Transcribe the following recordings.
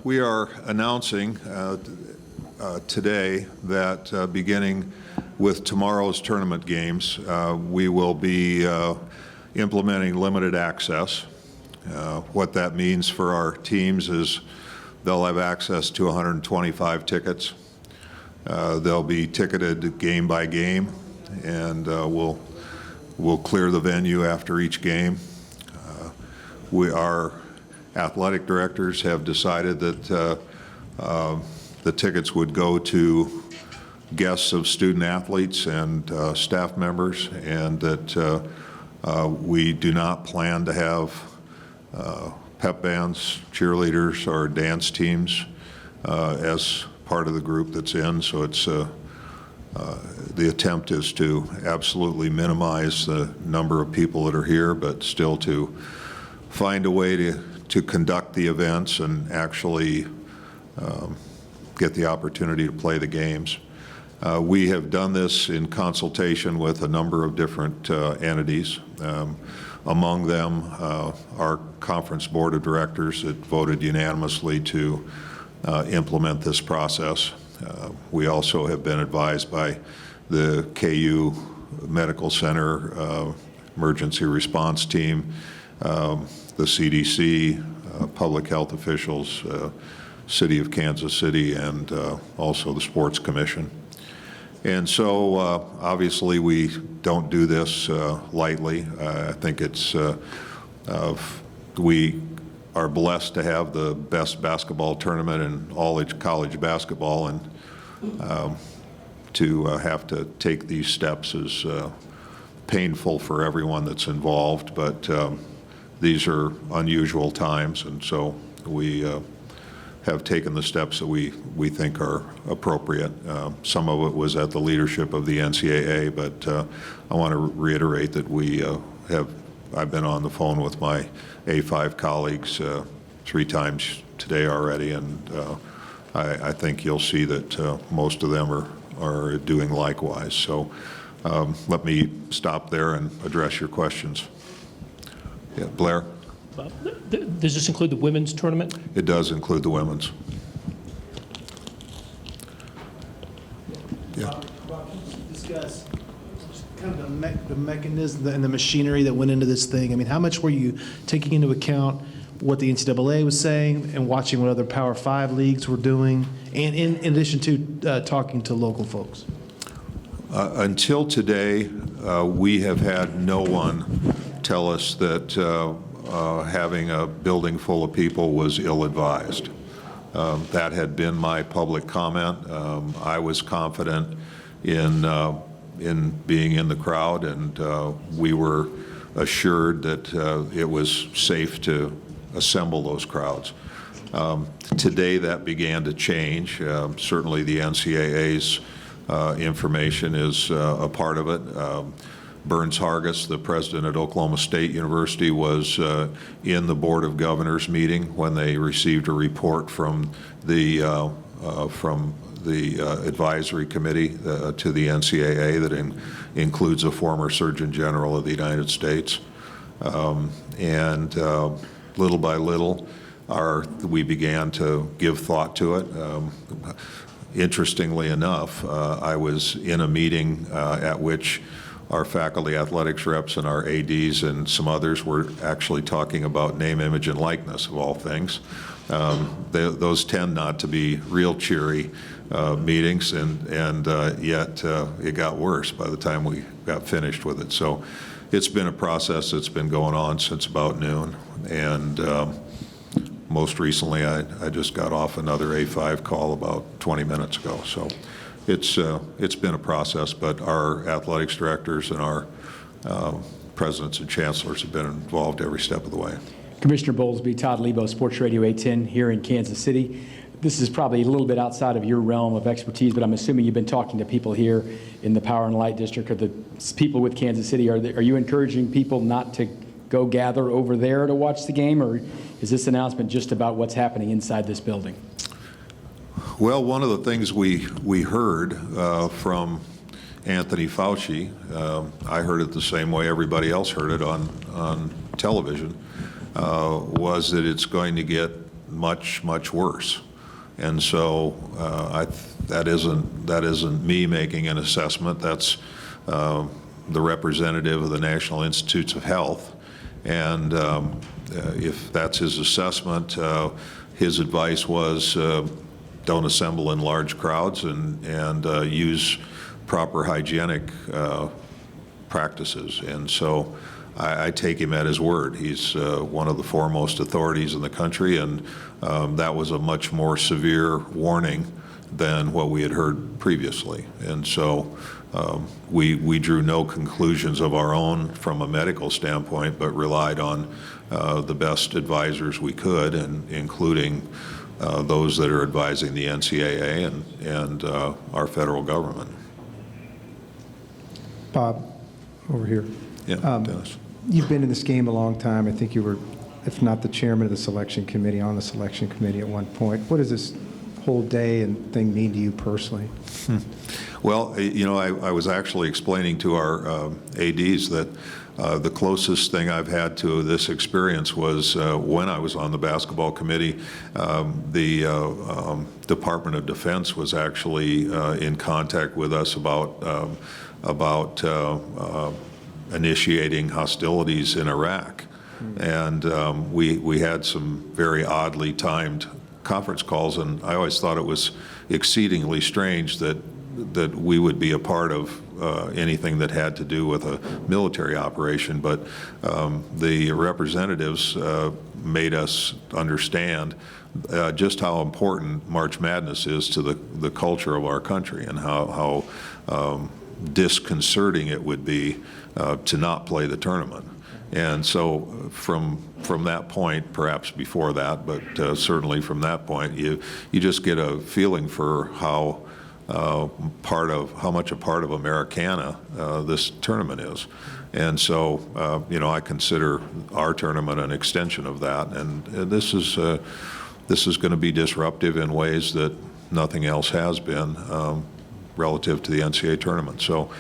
we are announcing today that beginning with tomorrow's tournament games, we will be implementing limited access. What that means for our teams is they'll have access to 125 tickets. They'll be ticketed game by game, and we'll clear the venue after each game. Our athletic directors have decided that the tickets would go to guests of student athletes and staff members, and that we do not plan to have pep bands, cheerleaders, or dance teams as part of the group that's in. So it's the attempt is to absolutely minimize the number of people that are here, but still to find a way to conduct the events and actually get the opportunity to play the games. We have done this in consultation with a number of different entities. Among them, our conference board of directors that voted unanimously to implement this process. We also have been advised by the KU Medical Center emergency response team, the CDC, public health officials, City of Kansas City, and also the Sports Commission. And so obviously we don't do this lightly. I think it's, we are blessed to have the best basketball tournament in all college basketball, and to have to take these steps is painful for everyone that's involved, but these are unusual times, and so we have taken the steps that we think are appropriate. Some of it was at the leadership of the NCAA, but I want to reiterate that I've been on the phone with my A5 colleagues 3 times today already, and I think you'll see that most of them are doing likewise. So let me stop there and address your questions. Yeah, Blair? Does this include the women's tournament? It does include the women's. Yeah. Rob, can you discuss kind of the mechanism and the machinery that went into this thing? I mean, how much were you taking into account what the NCAA was saying and watching what other Power 5 leagues were doing, and in addition to talking to local folks? Until today, we have had no one tell us that having a building full of people was ill-advised. That had been my public comment. I was confident in being in the crowd, and we were assured that it was safe to assemble those crowds. Today that began to change. Certainly the NCAA's information is a part of it. Burns Hargis, the president at Oklahoma State University, was in the Board of Governors meeting when they received a report from the advisory committee to the NCAA that includes a former Surgeon General of the United States. And little by little, we began to give thought to it. Interestingly enough, I was in a meeting at which our faculty athletics reps and our ADs and some others were actually talking about name, image, and likeness, of all things. Those tend not to be real cheery meetings, and yet it got worse by the time we got finished with it. So it's been a process that's been going on since about noon, and most recently I just got off another A5 call about 20 minutes ago. So it's been a process, but our athletics directors and our presidents and chancellors have been involved every step of the way. Commissioner Bowlesby, Todd Lebo, Sports Radio 810 here in Kansas City. This is probably a little bit outside of your realm of expertise, but I'm assuming you've been talking to people here in the Power and Light District, or the people with Kansas City. Are you encouraging people not to go gather over there to watch the game, or is this announcement just about what's happening inside this building? Well, one of the things we heard from Anthony Fauci, I heard it the same way everybody else heard it on television, was that it's going to get much, much worse. And so that isn't me making an assessment. That's the representative of the National Institutes of Health. And if that's his assessment, his advice was don't assemble in large crowds and use proper hygienic practices. And so I take him at his word. He's one of the foremost authorities in the country, and that was a much more severe warning than what we had heard previously. And so we drew no conclusions of our own from a medical standpoint, but relied on the best advisors we could, and including those that are advising the NCAA and our federal government. Bob, over here. Yeah, Dennis. You've been in this game a long time. I think you were, if not the chairman of the selection committee, on the selection committee at one point. What does this whole day and thing mean to you personally? Well, you know, I was actually explaining to our ADs that the closest thing I've had to this experience was when I was on the basketball committee. The Department of Defense was actually in contact with us about initiating hostilities in Iraq. And we had some very oddly timed conference calls, and I always thought it was exceedingly strange that we would be a part of anything that had to do with a military operation. But the representatives made us understand just how important March Madness is to the culture of our country, and how disconcerting it would be to not play the tournament. And so from that point, perhaps before that, but certainly from that point, you just get a feeling for how much a part of Americana this tournament is. And so, you know, I consider our tournament an extension of that. And this is going to be disruptive in ways that nothing else has been relative to the NCAA tournament. So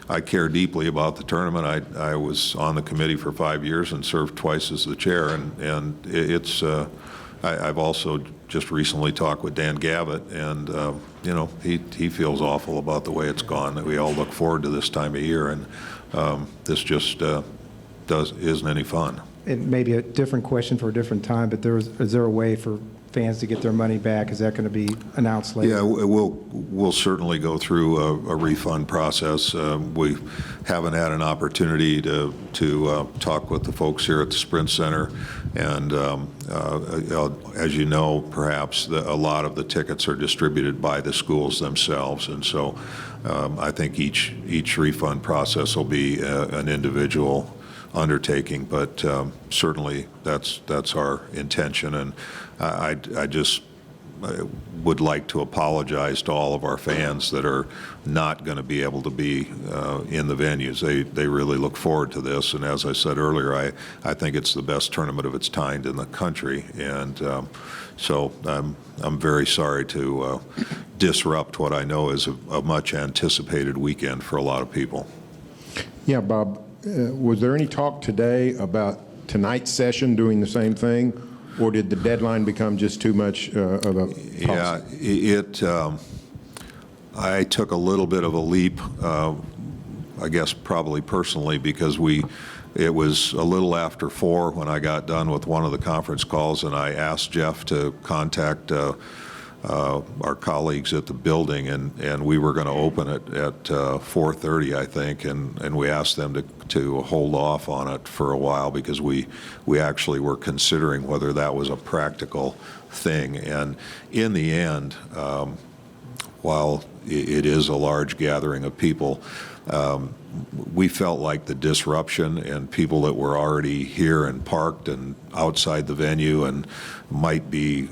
I care deeply about the tournament. I was on the committee for 5 years and served twice as the chair, and it's I've also just recently talked with Dan Gavitt, and you know, he feels awful about the way it's gone. That we all look forward to this time of year, and this just isn't any fun. And maybe a different question for a different time, but is there a way for fans to get their money back? Is that going to be announced later? Yeah, we'll certainly go through a refund process. We haven't had an opportunity to talk with the folks here at the Sprint Center, and as you know, perhaps a lot of the tickets are distributed by the schools themselves, and so I think each refund process will be an individual undertaking, but certainly that's our intention. And I just would like to apologize to all of our fans that are not going to be able to be in the venues. They really look forward to this, and as I said earlier, I think it's the best tournament of its kind in the country, and so I'm very sorry to disrupt what I know is a much anticipated weekend for a lot of people. Yeah, Bob, was there any talk today about tonight's session doing the same thing, or did the deadline become just too much of a policy? Yeah, I took a little bit of a leap, I guess probably personally, because it was a little after 4 when I got done with one of the conference calls, and I asked Jeff to contact our colleagues at the building, and we were going to open it at 4:30, I think, and we asked them to hold off on it for a while because we actually were considering whether that was a practical thing. And in the end, while it is a large gathering of people, we felt like the disruption and people that were already here and parked and outside the venue and might be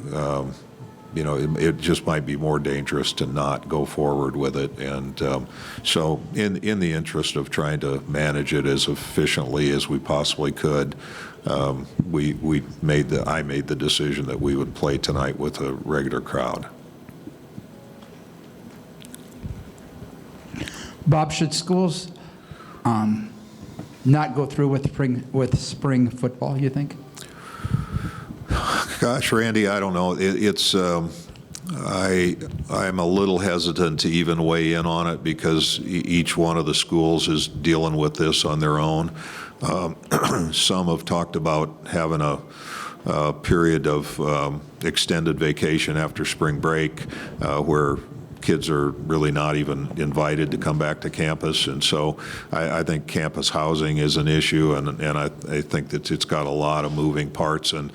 you know, it just might be more dangerous to not go forward with it. And so in the interest of trying to manage it as efficiently as we possibly could, I made the decision that we would play tonight with a regular crowd. Bob, should schools not go through with spring football, you think? Gosh, Randy, I don't know. I'm a little hesitant to even weigh in on it because each one of the schools is dealing with this on their own. Some have talked about having a period of extended vacation after spring break where kids are really not even invited to come back to campus. And so I think campus housing is an issue, and I think that it's got a lot of moving parts, and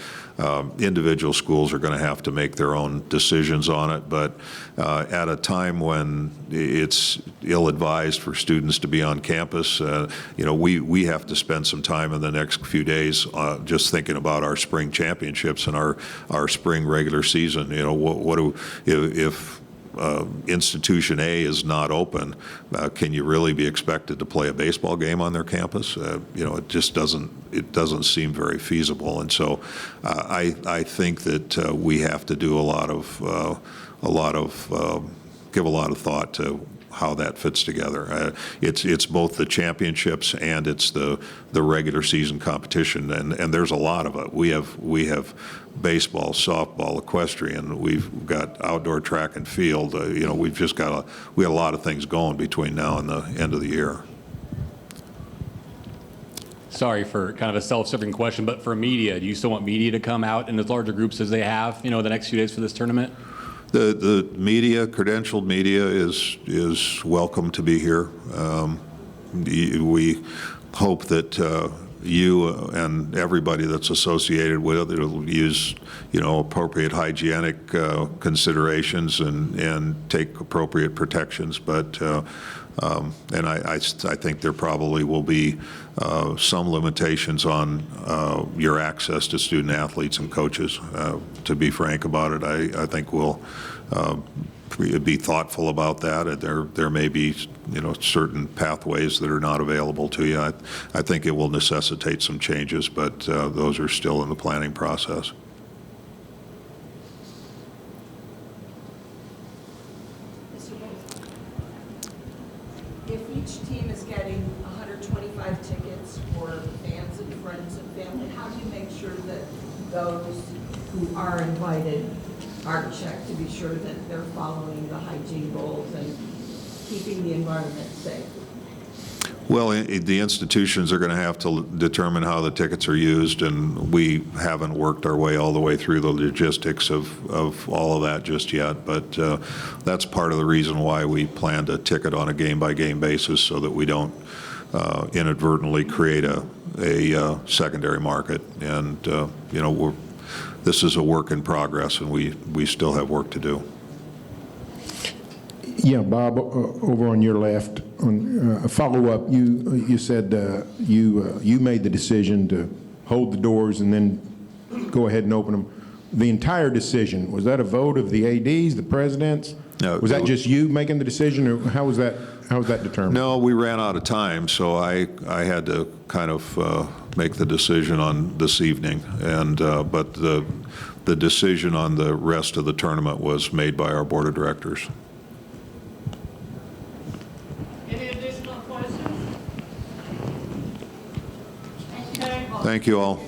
individual schools are going to have to make their own decisions on it. But at a time when it's ill-advised for students to be on campus, we have to spend some time in the next few days just thinking about our spring championships and our spring regular season. If institution A is not open, can you really be expected to play a baseball game on their campus? It just doesn't seem very feasible. And so I think that we have to do give a lot of thought to how that fits together. It's both the championships and it's the regular season competition, and there's a lot of it. We have baseball, softball, equestrian. We've got outdoor track and field. We got a lot of things going between now and the end of the year. Sorry for kind of a self-serving question, but for media, do you still want media to come out in as larger groups as they have, the next few days for this tournament? The media, credentialed media, is welcome to be here. We hope that you and everybody that's associated with it will use, appropriate hygienic considerations and take appropriate protections. But and I think there probably will be some limitations on your access to student athletes and coaches. To be frank about it, I think we'll be thoughtful about that. There may be certain pathways that are not available to you. I think it will necessitate some changes, but those are still in the planning process. If each team is getting 125 tickets for fans and friends and family, how do you make sure that those who are invited are checked to be sure that they're following the hygiene rules and keeping the environment safe? Well, the institutions are going to have to determine how the tickets are used, and we haven't worked our way all the way through the logistics of all of that just yet. But that's part of the reason why we plan to ticket on a game-by-game basis, so that we don't inadvertently create a secondary market. And this is a work in progress, and we still have work to do. Yeah, Bob, over on your left, on a follow-up, you said you made the decision to hold the doors and then go ahead and open them. The entire decision, was that a vote of the ADs, the presidents? No, was that just you making the decision, or how was that determined? No, we ran out of time, so I had to kind of make the decision on this evening, and but the decision on the rest of the tournament was made by our board of directors. Any additional questions? Thank you very much. Thank you all.